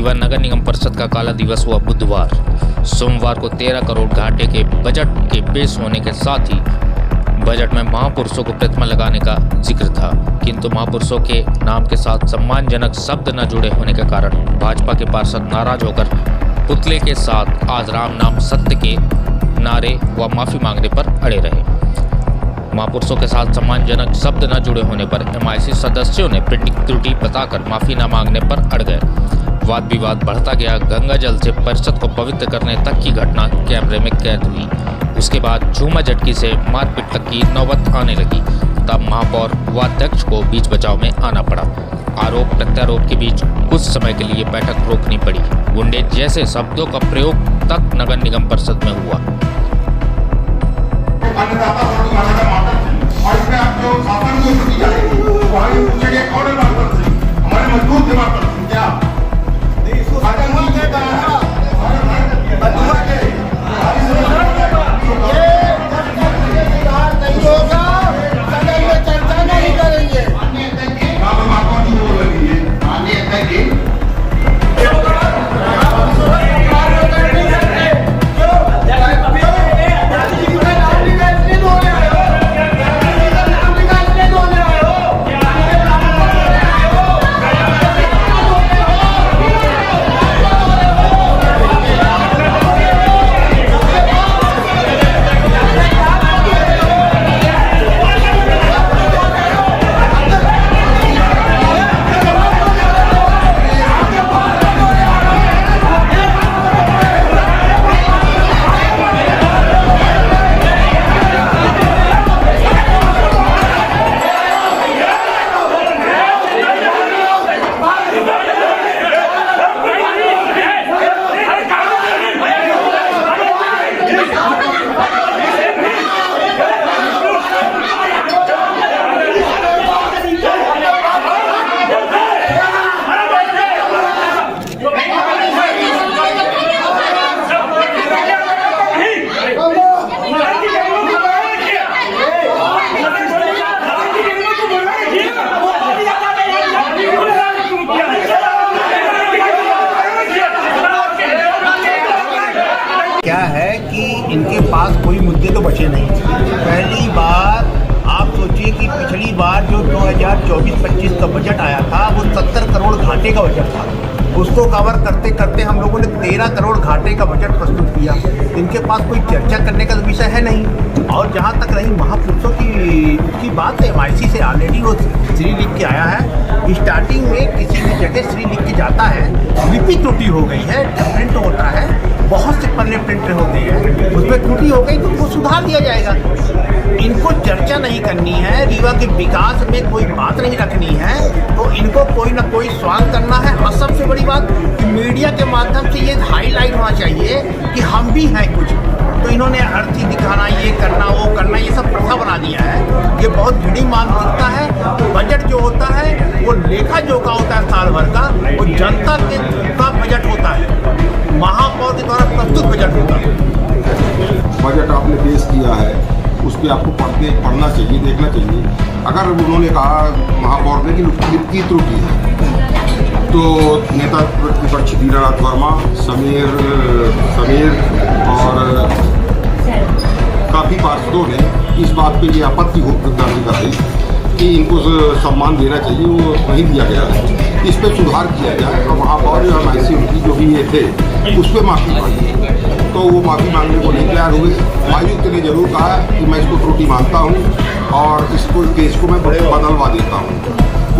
रीवा नगर निगम परिषद का काला दिवस हुआ बुधवार। सोमवार को 13 करोड़ घाटे के बजट के पेश होने के साथ ही बजट में महापुरुषों को प्रतिमा लगाने का जिक्र था, किंतु महापुरुषों के नाम के साथ सम्मानजनक शब्द न जुड़े होने के कारण भाजपा के पार्षद नाराज होकर पुतले के साथ आज राम नाम सत्य के नारे व माफी मांगने पर अड़े रहे। महापुरुषों के साथ सम्मानजनक शब्द न जुड़े होने पर MIC सदस्यों ने प्रिंटिंग त्रुटि बताकर माफी न मांगने पर अड़ गए। वाद विवाद बढ़ता गया। गंगा जल से परिषद को पवित्र करने तक की घटना कैमरे में कैद हुई। उसके बाद झूमा झटकी से मारपीट तक की नौबत आने लगी। तब महापौर व अध्यक्ष को बीच बचाव में आना पड़ा। आरोप प्रत्यारोप के बीच कुछ समय के लिए बैठक रोकनी पड़ी। गुंडे जैसे शब्दों का प्रयोग तक नगर निगम परिषद में हुआ। और इसमें आप जो शासन को छुट्टी जाएगी तो आगे पूछेंगे कौन है बात से हमारे मजबूत दिमाग पर क्या चर्चा नहीं करेंगे। क्या है कि इनके पास कोई मुद्दे तो बचे नहीं। पहली बार आप सोचिए कि पिछली बार जो 2024-25 का बजट आया था वो 70 करोड़ घाटे का बजट था। उसको कवर करते करते हम लोगों ने 13 करोड़ घाटे का बजट प्रस्तुत किया। इनके पास कोई चर्चा करने का विषय है नहीं। और जहाँ तक रही महापुरुषों की बात है, MIC से ऑलरेडी वो श्री लिख के आया है। स्टार्टिंग में किसी भी जगह श्री लिख के जाता है, लिपि त्रुटि हो गई है, प्रिंट होता है, बहुत से पन्ने प्रिंट होते हैं, उसमें त्रुटि हो गई तो वो सुधार दिया जाएगा। इनको चर्चा नहीं करनी है, रीवा के विकास में कोई बात नहीं रखनी है, तो इनको कोई ना कोई सवाल करना है। और सबसे बड़ी बात कि मीडिया के माध्यम से ये हाईलाइट होना चाहिए कि हम भी हैं कुछ। तो इन्होंने अर्थी दिखाना, ये करना, वो करना, ये सब प्रथा बना दिया है। ये बहुत बड़ी मानसिकता है। बजट जो होता है वो लेखा जोखा होता है साल भर का, वो जनता का बजट होता है, महापौर के द्वारा प्रस्तुत बजट होता है। बजट आपने पेश किया है, उस पर आपको पढ़ना चाहिए, देखना चाहिए। अगर उन्होंने कहा महापौर ने कि लिपि त्रुटि है, तो नेता प्रतिपक्ष दीनानाथ वर्मा, समीर और काफ़ी पार्षदों ने इस बात पे ये आपत्ति दर्ज कराई कि इनको सम्मान देना चाहिए, वो नहीं दिया गया है। इस पर सुधार किया जाए और महापौर और MIC उनकी जो भी ये थे उस पर माफ़ी मांगी, तो वो माफ़ी मांगने को नहीं तैयार हुए। आयुक्त ने जरूर कहा कि मैं इसको त्रुटि मानता हूँ और इसको केस को मैं बदलवा देता हूँ।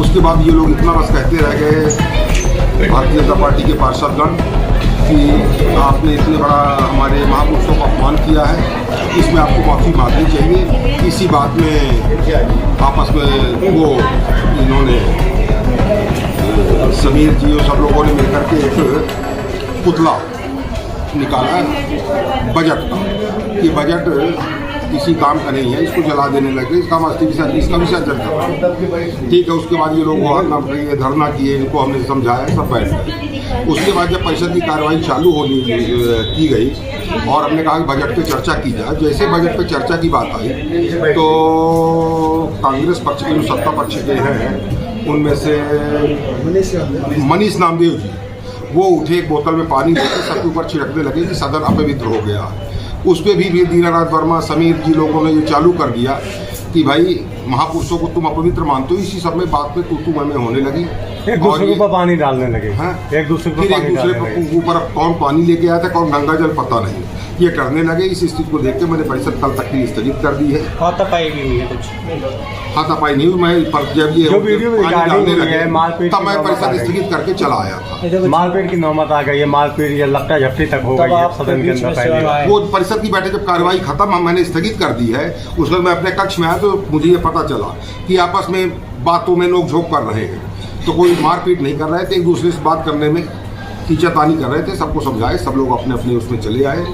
उसके बाद ये लोग इतना बस कहते रह गए भारतीय जनता पार्टी के पार्षदगण कि आपने इतने बड़ा हमारे महापुरुषों को अपमान किया है, इसमें आपको माफ़ी मांगनी चाहिए। इसी बात में आपस में वो इन्होंने समीर जी और सब लोगों ने मिलकर के एक पुतला निकाला बजट का। ये बजट किसी काम का नहीं है, इसको जला देने लगे, इसका विसर्जन करना। ठीक है, उसके बाद ये लोग धरना किए, इनको हमने समझाया, सब बैठ गए। उसके बाद जब परिषद की कार्रवाई चालू होनी की गई और हमने कहा कि बजट पे चर्चा की जाए, जैसे बजट पे चर्चा की बात आई तो कांग्रेस पक्ष के जो सत्ता पक्ष के हैं उनमें से मनीष नामदेव जी, वो उठे, एक बोतल में पानी लेकर सबके ऊपर छिड़कने लगे कि सदन अपवित्र हो गया। उस पर भी दीनानाथ वर्मा, समीर जी लोगों ने ये चालू कर दिया कि भाई महापुरुषों को तुम अपवित्र मानते हो। इसी सब में बात में तू मैं होने लगी, एक दूसरे के ऊपर पानी डालने लगे। हाँ? एक दूसरे को फिर एक पानी दूसरे डालने लगे। के ऊपर कौन पानी लेके आया था, कौन गंगा जल, पता नहीं, ये करने लगे। इस स्थिति को देख के मैंने परिषद कल तक के लिए स्थगित कर दी है। हाथापाई भी हुई है कुछ? हाथापाई नहीं हुई, मैं जब ये जो वीडियो में पानी रिकॉर्डिंग डालने हुई लगे है, मारपीट तब की मैं नौबत आ परिषद गई। स्थगित करके चला आया था। मारपीट की नौबत आ गई है, मारपीट या लपटा झपटी तक हो तब गई है आप सदन के बीच में अंदर से पहले। आए। वो परिषद की बैठक जब कार्रवाई खत्म मैंने स्थगित कर दी है, उस वक्त मैं अपने कक्ष में आया तो मुझे ये पता चला कि आपस में बातों में नोक-झोंक कर रहे हैं। तो कोई मारपीट नहीं कर रहे थे, एक दूसरे से बात करने में खींचातानी कर रहे थे। सबको समझाए, सब लोग अपने अपने उसमें चले आए।